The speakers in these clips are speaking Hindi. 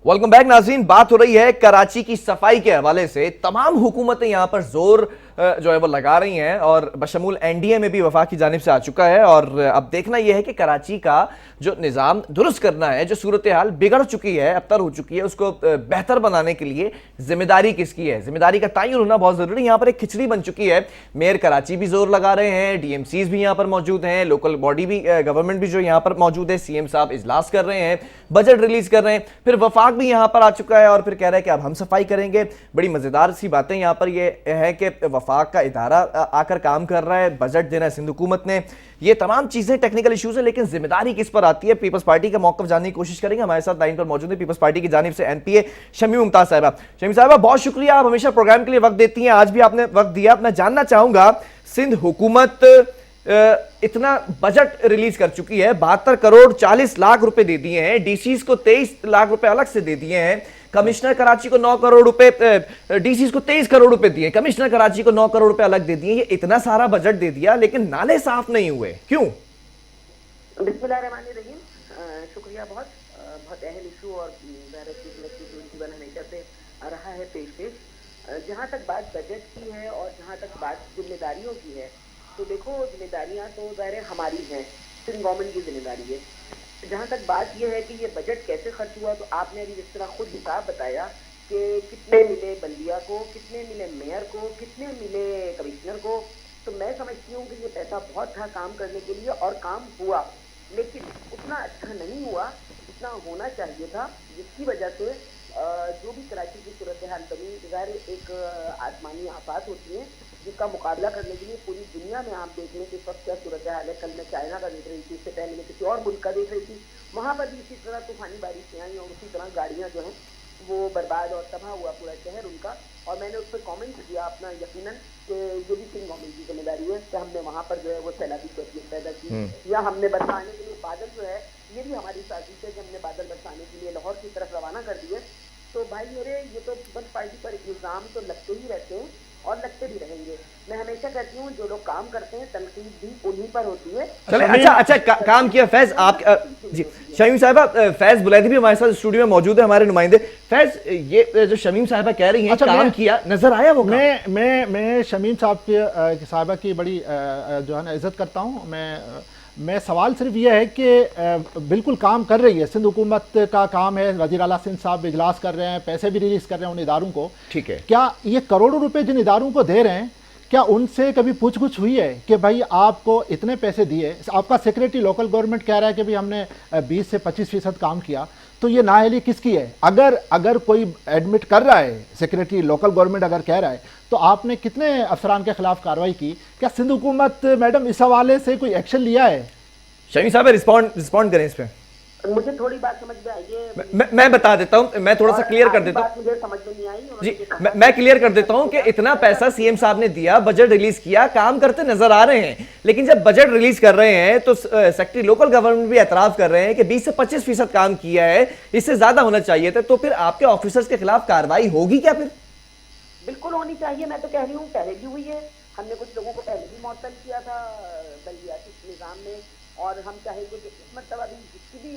वेलकम बैक नाज़रीन। बात हो रही है कराची की सफाई के हवाले से। तमाम हुकूमतें यहां पर जोर जो है वो लगा रही हैं और बशमूल एनडीए में भी वफाक की जानिब से आ चुका है। और अब देखना यह है कि कराची का जो निज़ाम दुरुस्त करना है, जो सूरत हाल बिगड़ चुकी है, अबतर हो चुकी है, उसको बेहतर बनाने के लिए जिम्मेदारी किसकी है, जिम्मेदारी का तयन होना बहुत जरूरी है। यहाँ पर एक खिचड़ी बन चुकी है। मेयर कराची भी जोर लगा रहे हैं, डीएमसीज भी यहाँ पर मौजूद हैं, लोकल बॉडी भी, गवर्नमेंट भी जो यहाँ पर मौजूद है, सीएम साहब इजलास कर रहे हैं, बजट रिलीज कर रहे हैं, फिर वफाक भी यहाँ पर आ चुका है और फिर कह रहे हैं कि अब हम सफाई करेंगे। बड़ी मजेदार सी बातें यहाँ पर ये है कि वफाक का इदारा आकर काम कर रहा है, बजट देना है सिंध हुकूमत ने। ये तमाम चीजें टेक्निकल इश्यूज है, लेकिन जिम्मेदारी किस पर आती है? पीपल्स पार्टी का मौकफ जानने की कोशिश करेंगे। हमारे साथ लाइन पर मौजूद है पीपल्स पार्टी की जानिब से एमपीए शमी मुमताज साहिबा। शमी साहिबा, बहुत शुक्रिया, आप हमेशा प्रोग्राम के लिए वक्त देती हैं, आज भी आपने वक्त दिया। मैं जानना चाहूंगा, सिंध हुकूमत इतना बजट रिलीज कर चुकी है, 72 करोड़ 40 लाख रुपए दे दिए हैं, डीसीज को 23 लाख रुपए अलग से दे दिए हैं, कमिश्नर कराची को 9 करोड़ रुपए, डीसीज को 23 करोड़ रुपए दिए, कमिश्नर कराची को 9 करोड़ रुपए अलग दे दिए। ये इतना सारा बजट दे दिया, लेकिन नाले साफ नहीं हुए, क्यों? बिस्मिल्लाहिर्रहमानिर्रहीम। शुक्रिया बहुत बहुत अहम इशू और हमेशा से रहा है पेश। जहाँ तक बात बजट की है और जहाँ तक बात जिम्मेदारियों की है, तो देखो जिम्मेदारियां तो ज़ाहिर हमारी हैं, सिंध गवर्नमेंट की जिम्मेदारी है। जहाँ तक बात यह है कि ये बजट कैसे खर्च हुआ, तो आपने अभी जिस तरह खुद हिसाब बताया कि कितने मिले बल्दिया को, कितने मिले मेयर को, कितने मिले कमिश्नर को, तो मैं समझती हूँ कि ये पैसा बहुत था काम करने के लिए और काम हुआ, लेकिन उतना अच्छा नहीं हुआ जितना होना चाहिए था, जिसकी वजह से जो भी कराची की सूरत हाल बनी, ज़ाहिर एक आसमानी आफात होती है जिसका मुकाबला करने के लिए पूरी दुनिया में आप देख लें कि इस वक्त क्या सूरत हाल है। कल मैं चाइना का देख रही थी, इससे पहले मैं किसी और मुल्क का देख रही थी, वहाँ पर भी इसी तरह तूफानी बारिशें आई और उसी तरह गाड़ियाँ जो हैं वो बर्बाद और तबाह हुआ पूरा शहर उनका। और मैंने उस पर कॉमेंट किया अपना, यकीनन कि ये भी सिंध गवर्नमेंट की जिम्मेदारी है कि हमने वहाँ पर जो है वो सैलाबी कैफियत पैदा की, या हमने बरसाने के लिए बादल जो है, ये भी हमारी साजिश है कि हमने बादल बरसाने के लिए लाहौर की तरफ रवाना कर दिए। तो भाई मेरे, ये तो पीपल्स पार्टी पर इल्ज़ाम तो लगते ही रहते हैं और लगते भी रहेंगे। मैं हमेशा कहती हूँ जो लोग काम करते हैं तनकीद भी उन्हीं पर होती है। चले, अच्छा काम किया फैज। आप जी शमीम साहिबा, फैज बुलैदी भी हमारे साथ स्टूडियो में मौजूद है, हमारे नुमाइंदे। फैज, ये जो शमीम साहिबा कह रही हैं, अच्छा, काम किया, नजर आया वो? मैं शमीम साहब की साहिबा की बड़ी जो है ना इज्जत करता हूँ। मैं सवाल सिर्फ ये है कि बिल्कुल काम कर रही है, सिंध हुकूमत का काम है, वज़ीर आला सिंध साहब इजलास कर रहे हैं, पैसे भी रिलीज कर रहे हैं उन इदारों को, ठीक है। क्या ये करोड़ों रुपए जिन इदारों को दे रहे हैं, क्या उनसे कभी पूछ हुई है कि भाई आपको इतने पैसे दिए? आपका सेक्रेटरी लोकल गवर्नमेंट कह रहा है कि भाई हमने 20 से 25% काम किया, तो ये नाअहली किसकी है? अगर कोई एडमिट कर रहा है, सेक्रेटरी लोकल गवर्नमेंट अगर कह रहा है, तो आपने कितने अफसरान के खिलाफ कार्रवाई की? क्या सिंध हुकूमत मैडम इस हवाले से कोई एक्शन लिया है? शमी साहब रिस्पॉन्ड करें इस पे। मुझे थोड़ी बात समझ में आई है, मैं बता देता हूं, मैं थोड़ा सा क्लियर कर देता हूं। मुझे समझ में नहीं आई जी, मैं क्लियर कर देता हूं कि इतना पैसा सीएम साहब ने दिया, बजट रिलीज किया, काम करते नजर आ रहे हैं, लेकिन जब बजट रिलीज कर रहे हैं तो सेक्रेटरी लोकल गवर्नमेंट भी एतराफ कर रहे हैं कि 20 से 25% काम किया है, इससे ज्यादा होना चाहिए था। तो फिर आपके ऑफिसर्स के खिलाफ कार्रवाई होगी क्या? फिर बिल्कुल होनी चाहिए। मैं तो कह रही हूँ पहले भी हुई है, हमने कुछ लोगों को पहले भी मुअत्तल किया था बल्दियाती निज़ाम में, और हम चाहेंगे कि इस मतलब अभी जिसकी भी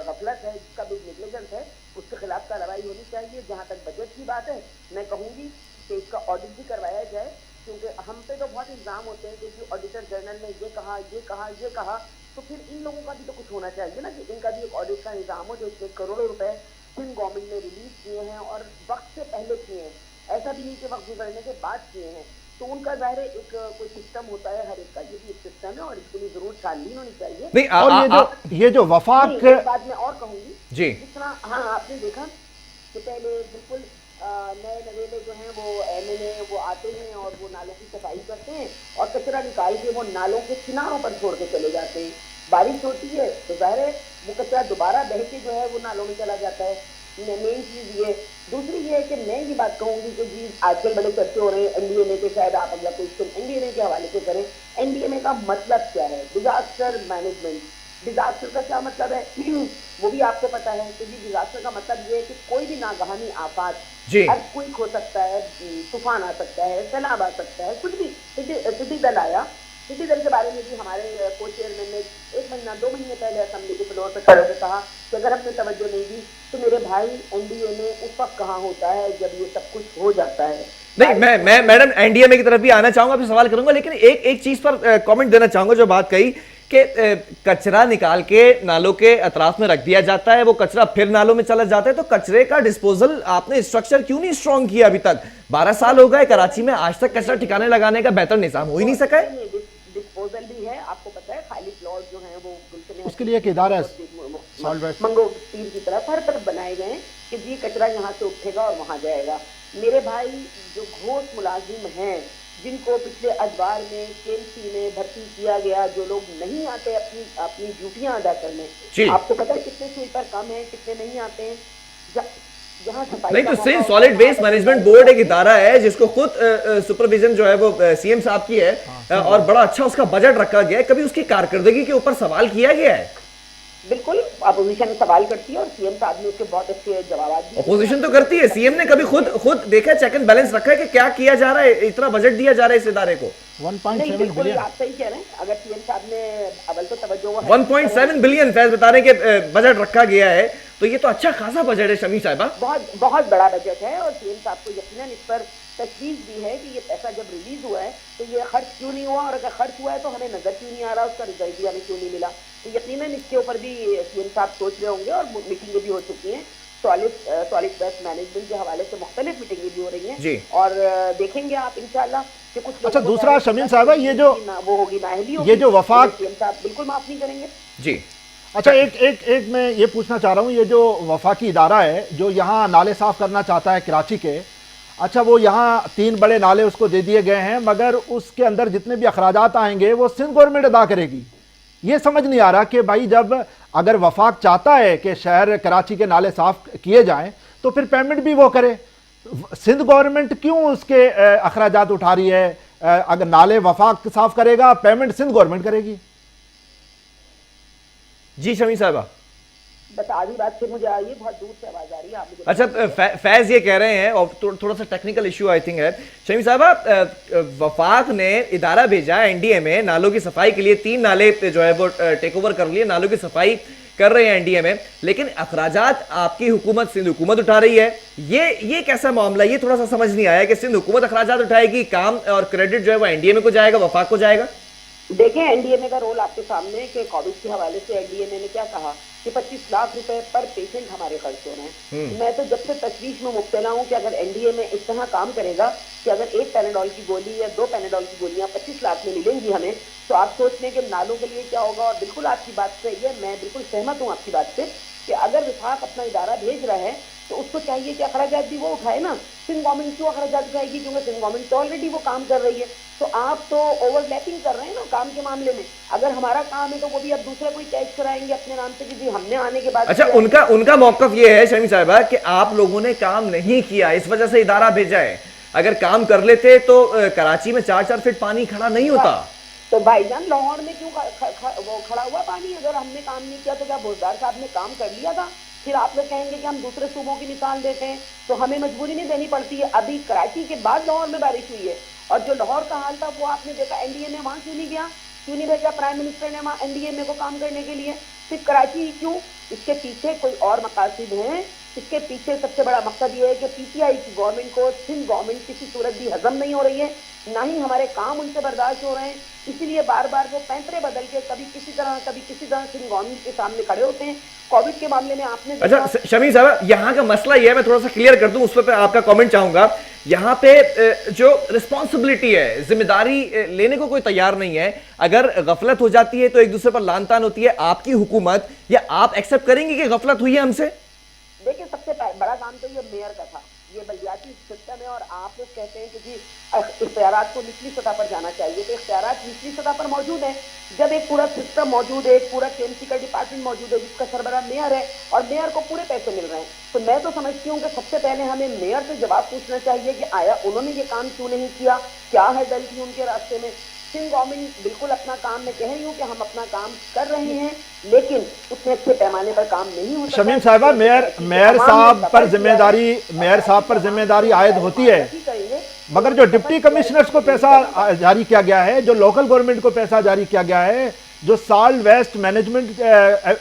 गफलत है, जिसका भी नेग्लिजेंस है, उसके खिलाफ कार्रवाई होनी चाहिए। जहाँ तक बजट की बात है, मैं कहूँगी कि इसका ऑडिट भी करवाया जाए, क्योंकि हम पे तो बहुत इल्ज़ाम होते हैं कि ऑडिटर जनरल ने ये कहा, ये कहा, ये कहा, तो फिर इन लोगों का भी तो कुछ होना चाहिए ना, कि इनका भी एक ऑडिट का निज़ाम हो। जो इतने करोड़ों रुपए सिंध गवर्नमेंट ने रिलीज किए हैं और वक्त से पहले किए हैं, ऐसा भी नहीं कि वक्त गुजरने के बाद किए हैं, तो उनका ज़ाहिर एक कोई सिस्टम होता है हर एक का, ये भी एक सिस्टम है और इसके लिए जरूर छानबीन होनी चाहिए। नहीं, और ये जो वफाक बाद में और कहूंगी जी, जिस तरह, हाँ आपने देखा कि पहले बिल्कुल नए नवेले जो हैं वो एमएलए वो आते हैं और वो नालों की सफाई करते हैं और कचरा निकाल के वो नालों के किनारों पर छोड़ के चले जाते हैं। बारिश होती है तो ज़ाहिर है वो कचरा दोबारा बह के जो है वो नालों में चला जाता है। मेन चीज ये। दूसरी ये है कि मैं ये बात कहूंगी कि जी आजकल बड़े चर्चे हो रहे हैं एनडीएमए के, शायद आप अगला क्वेश्चन एनडीएमए के हवाले से करें। एनडीएमए का मतलब क्या है? Disaster management. डिजास्टर का क्या मतलब है वो भी आपको पता है। तो जी डिजास्टर का मतलब ये है कि कोई भी नागहानी आफात, अर्थक्वेक हो सकता है, तूफान आ सकता है, सैलाब आ सकता है, कुछ भी टिड्डी दल आया सिटीजन के बारे में भी हमारे को चेयरमैन ने 1 महीना 2 महीने पहले असेंबली के फ्लोर पर खड़े होकर कहा कि अगर हमने तवज्जो नहीं दी तो मेरे भाई एनडीए में उस वक्त कहाँ होता है जब ये सब कुछ हो जाता है। नहीं, मैं मैडम एनडीएमए की तरफ भी आना चाहूंगा, फिर सवाल करूंगा, लेकिन एक चीज पर कमेंट देना चाहूंगा। जो बात कही कि कचरा निकाल के नालों के अतराफ में रख दिया जाता है, वो कचरा फिर नालों में चला जाता है, तो कचरे का डिस्पोजल आपने स्ट्रक्चर क्यों नहीं स्ट्रॉन्ग किया अभी तक? 12 साल हो गए कराची में, आज तक कचरा ठिकाने लगाने का बेहतर निजाम हो ही नहीं सका है। डिस्पोजल भी है, आपको पता है खाली प्लॉट जो है वो उसके लिए एक इदारा है मंगो तीर की तरफ हर तरफ बनाए गए हैं कि जी कचरा यहाँ से उठेगा और वहां जाएगा। मेरे भाई जो घोष मुलाजिम हैं जिनको पिछले अखबार में केएमसी में भर्ती किया गया, जो लोग नहीं आते अपनी अपनी ड्यूटियां अदा करने, आपको पता है कितने स्वीपर कम है, कितने नहीं आते हैं। जहाँ नहीं तो सिर्फ सॉलिड वेस्ट मैनेजमेंट बोर्ड एक इदारा है जिसको खुद सुपरविजन जो है वो सीएम साहब की है, और बड़ा अच्छा उसका बजट रखा गया है। कभी उसकी कारकर्दगी के ऊपर सवाल किया गया है? बिल्कुल, अपोजिशन सवाल करती है और सीएम साहब ने उसके बहुत अच्छे जवाब दिए। अपोजिशन तो करती है, सीएम ने कभी खुद देखा, चेक एंड बैलेंस रखा है कि क्या किया जा रहा है, इतना बजट दिया जा रहा है इस इदारे को? 1.7 बिलियन। आप सही कह रहे हैं, अगर सीएम साहब ने अव्वल तो तवज्जो 1.7 बिलियन फैज बता रहे के बजट रखा गया है, तो ये तो अच्छा खासा बजट है शमी साहिबा। बहुत बड़ा बजट है और सीएम साहब को यकीनन इस पर तशवीश भी है कि ये पैसा जब रिलीज हुआ है तो ये खर्च क्यों नहीं हुआ, और अगर खर्च हुआ है तो हमें नजर क्यों नहीं आ रहा, उसका रिजल्ट भी हमें क्यों नहीं मिला। तो यकीनन इसके ऊपर भी सीएम साहब सोच रहे होंगे और मीटिंगें भी हो चुकी हैं। सॉलिड वेस्ट मैनेजमेंट के हवाले से मुख्तलिफ मीटिंगें भी हो रही हैं और देखेंगे आप इंशाल्लाह कि कुछ। अच्छा, दूसरा शमीम साहबा, ये जो वो होगी नाअहली होगी, ये जो वफाक सीएम साहब बिल्कुल माफ नहीं करेंगे जी। अच्छा, एक मैं ये पूछना चाह रहा हूँ, ये जो वफाकी इदारा है जो यहाँ नाले साफ करना चाहता है कराची के, अच्छा वो यहाँ 3 बड़े नाले उसको दे दिए गए हैं, मगर उसके अंदर जितने भी अखराजात आएंगे वो सिंध गवर्नमेंट अदा करेगी। ये समझ नहीं आ रहा कि भाई जब अगर वफाक चाहता है कि शहर कराची के नाले साफ किए जाएं तो फिर पेमेंट भी वो करे। सिंध गवर्नमेंट क्यों उसके अखराजात उठा रही है? अगर नाले वफाक साफ करेगा, पेमेंट सिंध गवर्नमेंट करेगी। जी शमी साहिबा, बस आधी बात से मुझे आई, बहुत दूर से आवाज आ रही है, आप मुझे। अच्छा, फैज ये कह रहे हैं, और थोड़ा सा टेक्निकल इश्यू आई थिंक है शमी साहिबा, वफाक ने इदारा भेजा एनडीए में नालों की सफाई के लिए, 3 नाले जो है वो टेक ओवर कर लिए, नालों की सफाई कर रहे हैं एनडीए में, लेकिन अखराजात आपकी हुकूमत सिंध हुकूमत उठा रही है। ये कैसा मामला, ये थोड़ा सा समझ नहीं आया कि सिंध हुकूमत अखराजात उठाएगी, काम और क्रेडिट जो है वो एनडीए को जाएगा, वफाक को जाएगा? देखें एनडीएमए का रोल आपके सामने कि कोविड के हवाले से एनडीएमए ने क्या कहा कि 25 लाख रुपए पर पेशेंट हमारे खर्च हो रहे हैं। मैं तो जब से तशवीश में मुब्तला हूँ कि अगर एनडीएमए इस तरह काम करेगा कि अगर 1 पैनाडोल की गोली या 2 पैनाडोल की गोलियां 25 लाख में मिलेंगी हमें, तो आप सोच लें कि नालों के लिए क्या होगा। और बिल्कुल आपकी बात सही है, मैं बिल्कुल सहमत हूँ आपकी बात से कि अगर विफाक अपना इदारा भेज रहा है तो उसको चाहिए कि अखराजात भी वो उठाए ना। सिंध गवर्नमेंट क्यों अखराजात उठाएगी? क्योंकि सिंध गवर्नमेंट तो ऑलरेडी वो काम कर रही है। तो आप तो ओवरलैपिंग कर रहे हैं ना काम के मामले में। अगर हमारा काम है तो वो भी अब दूसरे कोई कैश कराएंगे अपने नाम से कि जी हमने आने के बाद। अच्छा, उनका मौकफ ये है शमी साहिबा कि आप लोगों ने काम नहीं किया, इस वजह से इदारा भेजा है। अगर काम कर लेते तो कराची में 4-4 फीट पानी खड़ा नहीं होता। तो भाईजान लाहौर में क्यों वो खड़ा हुआ पानी? अगर हमने काम नहीं किया तो क्या बोलदार साहब ने काम कर लिया था? फिर आप लोग कहेंगे कि हम दूसरे सूबों की मिसाल देते हैं, तो हमें मजबूरी नहीं देनी पड़ती है। अभी कराची के बाद लाहौर में बारिश हुई है और जो लाहौर का हाल था वो आपने देखा। एनडीएमए वहां क्यों नहीं गया? क्यों नहीं भेजा प्राइम मिनिस्टर ने वहां एनडीएमए को काम करने के लिए? सिर्फ कराची ही क्यों? इसके पीछे कोई और मकासद हैं। इसके पीछे सबसे बड़ा मकसद ये है कि पीटीआई की गवर्नमेंट को सिंध गवर्नमेंट किसी सूरत भी हजम नहीं हो रही है, ना ही हमारे काम उनसे बर्दाश्त हो रहे हैं। इसीलिए बार बार वो पैंतरे बदल के कभी किसी तरह सिंध गवर्नमेंट के सामने खड़े होते हैं। कोविड के मामले में आपने अच्छा शमी साहब, यहाँ का मसला ये है, मैं थोड़ा सा क्लियर कर दूं, उस पर आपका कमेंट चाहूंगा। यहाँ पे जो रिस्पॉन्सिबिलिटी है, जिम्मेदारी लेने को कोई तैयार नहीं है। अगर गफलत हो जाती है तो एक दूसरे पर लान तान होती है। आपकी हुकूमत या आप एक्सेप्ट करेंगे कि गफलत हुई है हमसे? देखिए, सबसे बड़ा काम तो ये मेयर का था। ये बल्दियाती सिस्टम है और आप लोग कहते हैं कि जी इख्तियारात को निचली सतह पर जाना चाहिए, तो इख्तियारात निचली सतह पर मौजूद है। जब एक पूरा सिस्टम मौजूद है, एक पूरा केएमसी का डिपार्टमेंट मौजूद है जिसका सरबराह मेयर है और मेयर को पूरे पैसे मिल रहे हैं, तो मैं तो समझती हूँ कि सबसे पहले हमें मेयर से जवाब पूछना चाहिए कि आया उन्होंने ये काम क्यों नहीं किया, क्या है गलती उनके रास्ते में। सिंध गवर्नमेंट बिल्कुल अपना काम, मैं कह रही हूँ कि हम अपना काम कर रहे हैं, लेकिन उतने अच्छे पैमाने पर काम नहीं हो सकता। शमीम साहिबा, मेयर साहब पर जिम्मेदारी आयद होती है। मगर जो डिप्टी कमिश्नर्स को पैसा जारी किया गया है, जो लोकल गवर्नमेंट को पैसा जारी किया गया है, जो salt waste management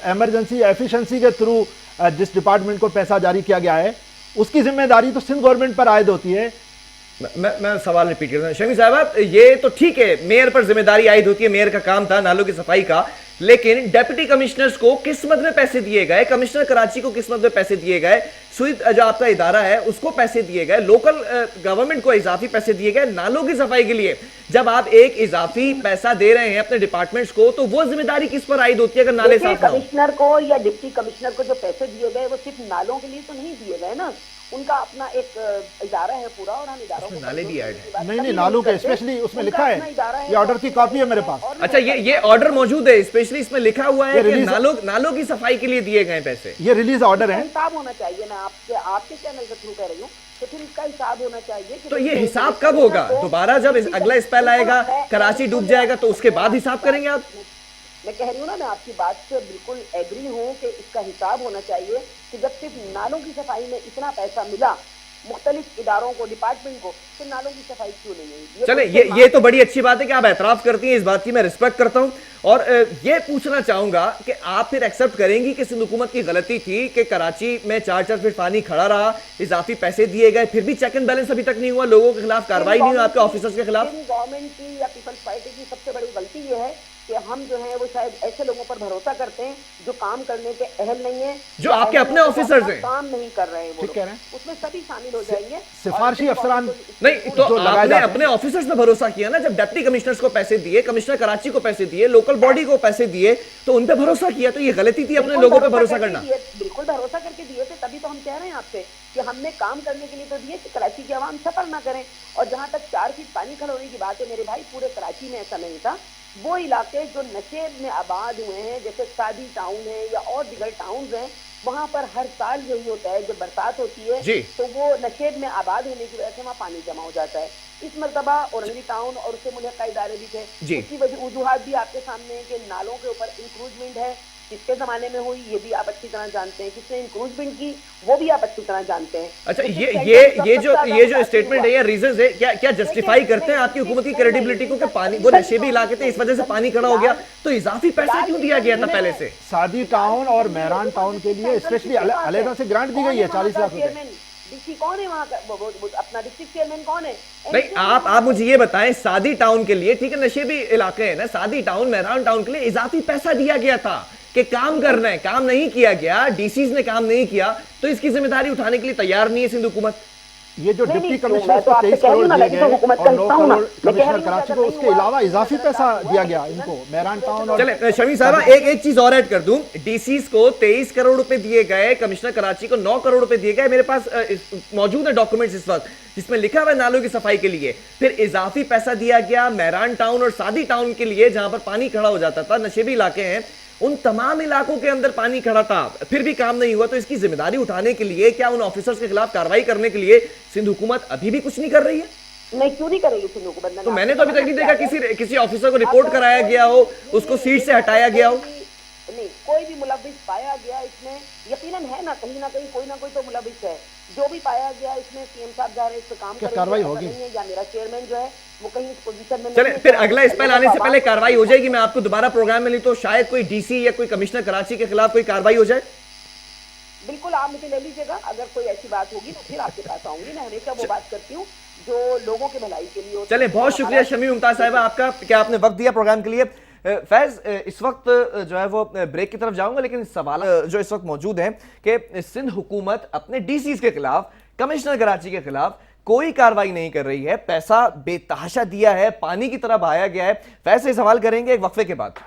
emergency efficiency के थ्रू जिस डिपार्टमेंट को पैसा जारी किया गया है, उसकी जिम्मेदारी तो सिंध गवर्नमेंट पर आयद होती है। मैं सवाल रिपीट करता हूं शमी साहब, ये तो ठीक है मेयर पर जिम्मेदारी आयद होती है, मेयर का काम था नालों की सफाई का, लेकिन डेप्यूटी कमिश्नर्स को किस मद में पैसे दिए गए, कमिश्नर कराची को किस मद में पैसे दिए गए, स्वीप जो आपका इदारा है उसको पैसे दिए गए, लोकल गवर्नमेंट को इजाफी पैसे दिए गए नालों की सफाई के लिए। जब आप एक इजाफी पैसा दे रहे हैं अपने डिपार्टमेंट्स को, तो वो जिम्मेदारी किस पर आयद होती है अगर नाले साफ ना हो? कमिश्नर को या डिप्टी कमिश्नर को जो पैसे दिए गए वो सिर्फ नालों के लिए तो नहीं दिए गए ना, उनका अपना एक इदारा है पूरा, और हम इदारों को नाले भी ऐड है। नहीं, नालों के स्पेशली उसमें लिखा है, ये ऑर्डर की कॉपी है मेरे पास। अच्छा, ये ऑर्डर मौजूद है, स्पेशली इसमें लिखा हुआ है कि नालों की सफाई के लिए दिए गए पैसे, ये रिलीज ऑर्डर है। हिसाब होना चाहिए, मैं आपके चैनल के थ्रू कह रही हूँ, तो फिर इसका हिसाब होना चाहिए। तो ये हिसाब कब होगा? दोबारा जब अगला स्पेल आएगा, कराची डूब जाएगा, तो उसके बाद हिसाब करेंगे आप? मैं कह रही हूँ ना, मैं आपकी बात से बिल्कुल एग्री हूँ कि इसका हिसाब होना चाहिए कि जब सिर्फ नालों की सफाई में इतना पैसा मिला मुख्तलिफ इदारों को, डिपार्टमेंट को, फिर नालों की सफाई क्यों नहीं हुई? चले, ये तो बड़ी अच्छी बात है कि आप एतराफ करती हैं, इस बात की मैं रिस्पेक्ट करता हूं। और ये पूछना चाहूंगा कि आप फिर एक्सेप्ट करेंगी कि सिंध हुकूमत की गलती थी कि कराची में 4-4 फीट पानी खड़ा रहा, इजाफी पैसे दिए गए, फिर भी चेक एंड बैलेंस अभी तक नहीं हुआ, लोगों के खिलाफ कार्रवाई नहीं हुई, आपके ऑफिसर्स के खिलाफ? गवर्नमेंट की या पीपल्स पार्टी की सबसे बड़ी गलती ये है कि हम जो है वो शायद ऐसे लोगों पर भरोसा करते हैं जो काम करने के अहल नहीं है, जो आपके अपने ऑफिसर्स हैं, काम नहीं कर रहे हैं, वो ठीक कह रहे हैं, उसमें सभी शामिल हो जाएंगे। सिफारशी अफसरान नहीं, तो आपने अपने ऑफिसर्स पे भरोसा किया ना, जब डिप्टी कमिश्नर्स को पैसे दिए, कमिश्नर कराची को पैसे दिए, लोकल बॉडी को पैसे दिए, तो उन पे भरोसा किया, तो ये गलती थी अपने लोगों पे भरोसा करना। बिल्कुल भरोसा करके दिए थे, तभी तो हम कह रहे हैं आपसे कि हमने काम करने के लिए तो दिए कि कराची की आवाम सफर ना करें। और जहां तक 4 फीट पानी खड़ा होने की बात है मेरे भाई, पूरे कराची में ऐसा नहीं था। वो इलाके जो नशेब में आबाद हुए हैं, जैसे सादी टाउन है या और दिगर टाउन हैं, वहाँ पर हर साल यही होता है, जब बरसात होती है तो वो नशेब में आबाद होने की वजह से वहाँ पानी जमा हो जाता है। इस मरतबा औरंगी टाउन और उससे मुल्क का इदारे भी थे, उसकी वजह वजूहात भी आपके सामने है कि नालों के ऊपर इंक्रूजमेंट है, किसके जमाने में हुई ये भी आप अच्छी तरह जानते हैं, किसने इंक्रूजमेंट की वो भी आप अच्छी तरह जानते हैं। अच्छा, ये जो स्टेटमेंट है या रीजंस है, क्या जस्टिफाई करते हैं आपकी हुकूमत की क्रेडिबिलिटी को कि पानी वो नशेबी इलाके थे इस वजह से पानी खड़ा हो गया, तो इजाफी पैसा क्यों दिया गया था पहले से? सादी टाउन और मेहरान टाउन के लिए स्पेशली अलग से ग्रांट दी गई है 40 लाख रुपए। डीसी कौन है वहाँ का, अपना डिस्ट्रिक्ट चेयरमैन कौन है? नहीं, आप मुझे ये बताएं, सादी टाउन के लिए, ठीक है नशेबी इलाके हैं ना, सादी टाउन मेहरान टाउन के लिए इजाफी पैसा दिया गया था कि काम करना है, काम नहीं किया गया, डीसीज ने काम नहीं किया, तो इसकी जिम्मेदारी उठाने के लिए तैयार नहीं है सिंध हुकूमत। ये जो डिप्टी कमिश्नर को 23 करोड़ दिए गए और 9 करोड़ कमिश्नर कराची को, उसके अलावा इजाफी पैसा दिया गया इनको मेहरान टाउन। और चले शमी साहब, एक चीज और ऐड कर दूं, डीसीज को 23 करोड़ रुपए दिए गए, कमिश्नर कराची को 9 करोड़ रुपए दिए गए, मेरे पास मौजूद है डॉक्यूमेंट्स इस वक्त जिसमें लिखा हुआ है नालों की सफाई के लिए, फिर इजाफी पैसा दिया गया मेहरान टाउन और सादी टाउन के लिए जहां पर पानी खड़ा हो जाता था, नशेबी इलाके हैं, उन तमाम इलाकों के अंदर पानी खड़ा था, फिर भी काम नहीं हुआ, तो इसकी जिम्मेदारी उठाने के लिए क्या उन ऑफिसर्स के खिलाफ कार्रवाई करने के लिए सिंध हुकूमत अभी भी कुछ नहीं कर रही है? नहीं, क्यों नहीं करेगी सिंध हुकूमत? तो मैंने तो अभी तक नहीं देखा किसी ऑफिसर को रिपोर्ट कराया गया हो, उसको सीट से हटाया गया हो। नहीं, कोई भी मुलविस पाया गया इसमें, यकीनन है ना कहीं कोई ना कोई तो मुलविस है, जो भी पाया गया इसमें सीएम साहब जा रहे हैं, इस पे काम करेंगे, कार्रवाई होगी या मेरा चेयरमैन जो है वो कहीं इस पोजीशन में। चले, फिर अगला स्पेल आने से पहले कार्रवाई हो जाएगी, मैं आपको दोबारा प्रोग्राम में ली तो शायद कोई डीसी या कोई कमिश्नर कराची के खिलाफ कोई कार्रवाई हो जाए। बिल्कुल, आप मुझे ले लीजिएगा, अगर कोई ऐसी बात होगी तो फिर आपके पास आऊंगी। मैं हमेशा वो बात करती हूँ जो लोगों की भलाई के लिए। चले, बहुत शुक्रिया शमी मुमताज साहिबा आपका, क्या आपने वक्त दिया प्रोग्राम के लिए। फैज, इस वक्त जो है वो ब्रेक की तरफ जाऊंगा, लेकिन सवाल जो इस वक्त मौजूद है कि सिंध हुकूमत अपने डीसीज के खिलाफ, कमिश्नर कराची के खिलाफ कोई कार्रवाई नहीं कर रही है, पैसा बेतहाशा दिया है, पानी की तरह बहाया गया है। फैज से सवाल करेंगे एक वक्फे के बाद।